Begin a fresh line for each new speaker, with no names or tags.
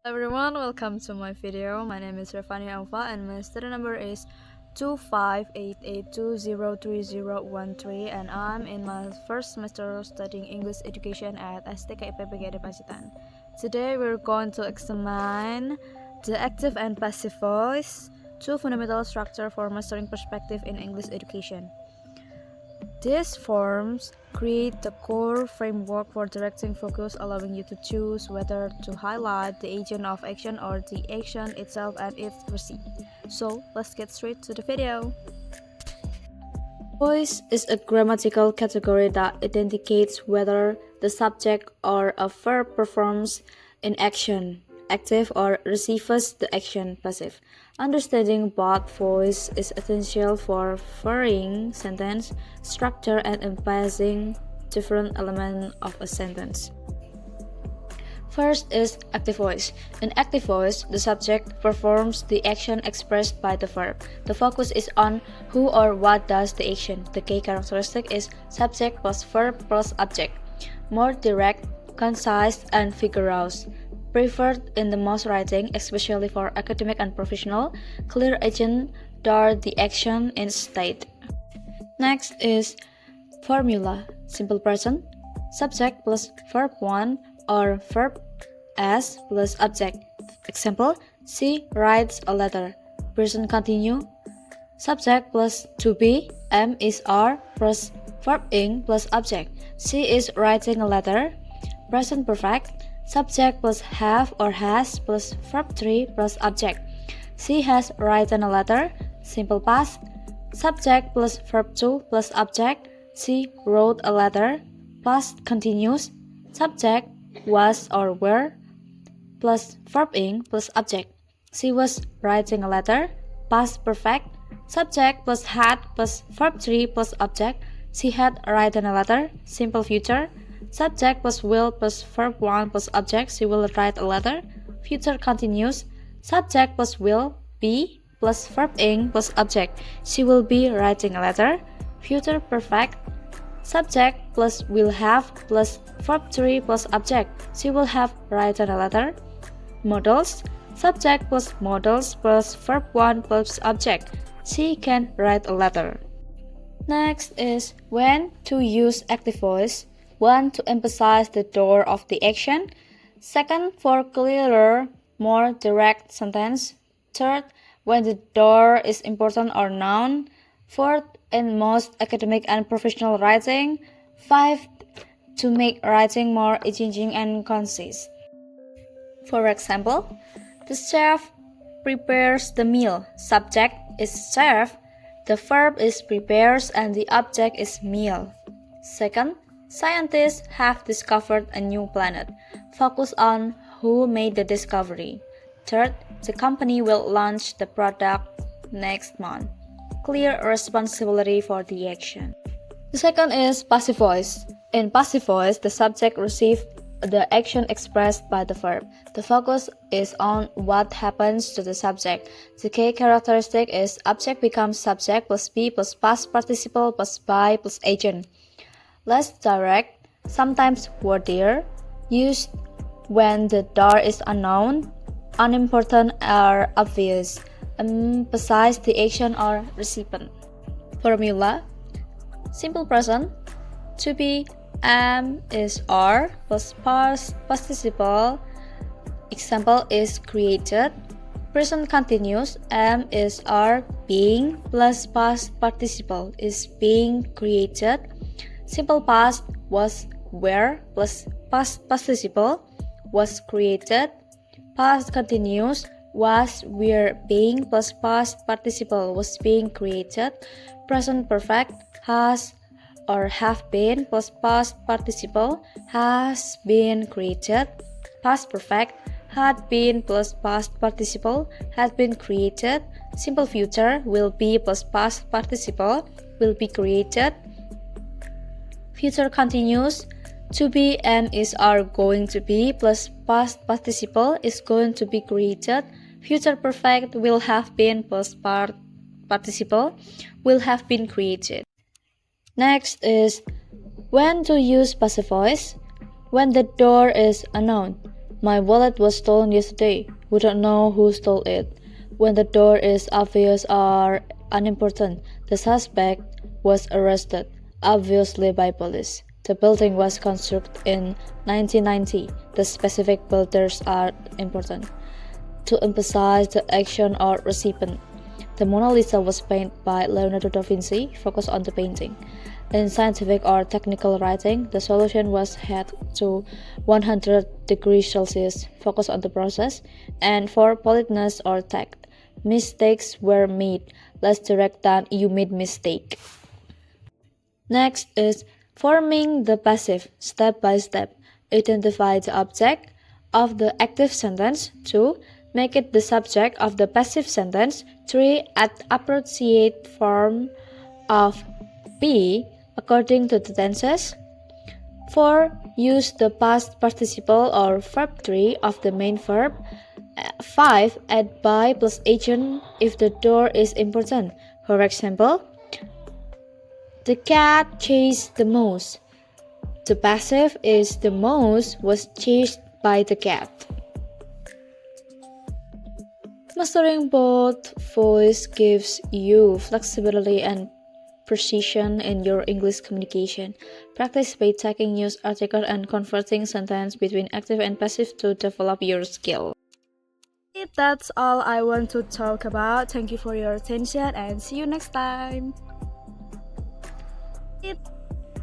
Hello everyone, welcome to my video. My name is Rafani Alfa and my student number is 2588203013 and I'm in my first semester studying English education at STK IPB Pacitan. Today we're going to examine the active and passive voice, two fundamental structure for mastering perspective in English education. These forms create the core framework for directing focus, allowing you to choose whether to highlight the agent of action or the action itself and its receipt. So, let's get straight to the video. Voice is a grammatical category that indicates whether the subject or a verb performs an action, active, or receives the action, passive. Understanding both voice is essential for varying sentence structure and emphasizing different elements of a sentence. First is active voice. In active voice, the subject performs the action expressed by the verb. The focus is on who or what does the action. The key characteristic is subject plus verb plus object. More direct, concise, and vigorous. Preferred in the most writing, especially for academic and professional. Clear agent or the action in state. Next is formula. Simple present. Subject plus verb 1 or verb as plus object. Example, she writes a letter. Present continue. Subject plus to be, am is are plus verb ing plus object. She is writing a letter. Present perfect. Subject plus have or has plus verb 3 plus object. She has written a letter. Simple past. Subject plus verb 2 plus object. She wrote a letter. Past continuous. Subject was or were plus verb ing plus object. She was writing a letter. Past perfect. Subject plus had plus verb 3 plus object. She had written a letter. Simple future. Subject plus will plus verb 1 plus object. She will write a letter. Future continuous. Subject plus will be plus verb ing plus object. She will be writing a letter. Future perfect. Subject plus will have plus verb 3 plus object. She will have written a letter. Models. Subject plus models plus verb 1 plus object. She can write a letter. Next is when to use active voice. 1. To emphasize the door of the action. 2. For clearer, more direct sentence. 3. When the door is important or noun. 4. In most academic and professional writing. 5. To make writing more engaging and concise. For example, the chef prepares the meal. Subject is chef. The verb is prepares and the object is meal. 2. Scientists have discovered a new planet. Focus on who made the discovery. 3. The company will launch the product next month. Clear responsibility for the action. The second is passive voice. In passive voice, the subject receives the action expressed by the verb. The focus is on what happens to the subject. The key characteristic is object becomes subject plus be plus past participle plus by plus agent. Less direct, sometimes wordier, used when the door is unknown, unimportant, or obvious. Emphasize the action or recipient. Formula. Simple present. To be, am is are plus past participle. Example is created. Present continuous. Am is are being plus past participle is being created. Simple past was were plus past participle was created. Past continuous was were being plus past participle was being created. Present perfect has or have been plus past participle has been created. Past perfect had been plus past participle had been created. Simple future will be plus past participle will be created. Future continuous. To be, am, is, are going to be plus past participle is going to be created. Future perfect will have been plus participle will have been created. Next is when to use passive voice. When the door is unknown. My wallet was stolen yesterday. We don't know who stole it. When the door is obvious or unimportant, the suspect was arrested, obviously by police. The building was constructed in 1990. The specific builders are important. To emphasize the action or recipient. The Mona Lisa was painted by Leonardo da Vinci. Focus on the painting. In scientific or technical writing, the solution was heat to 100 degrees Celsius. Focus on the process. And for politeness or tact, mistakes were made. Less direct than you made mistake. Next is forming the passive step by step. Identify the object of the active sentence. 2. Make it the subject of the passive sentence. 3. Add appropriate form of be according to the tenses. 4. Use the past participle or verb 3 of the main verb. 5. Add by plus agent if the door is important. For example, the cat chased the mouse. The passive is the mouse was chased by the cat. Mastering both voice gives you flexibility and precision in your English communication. Practice by taking news articles and converting sentences between active and passive to develop your skill. That's all I want to talk about. Thank you for your attention and see you next time.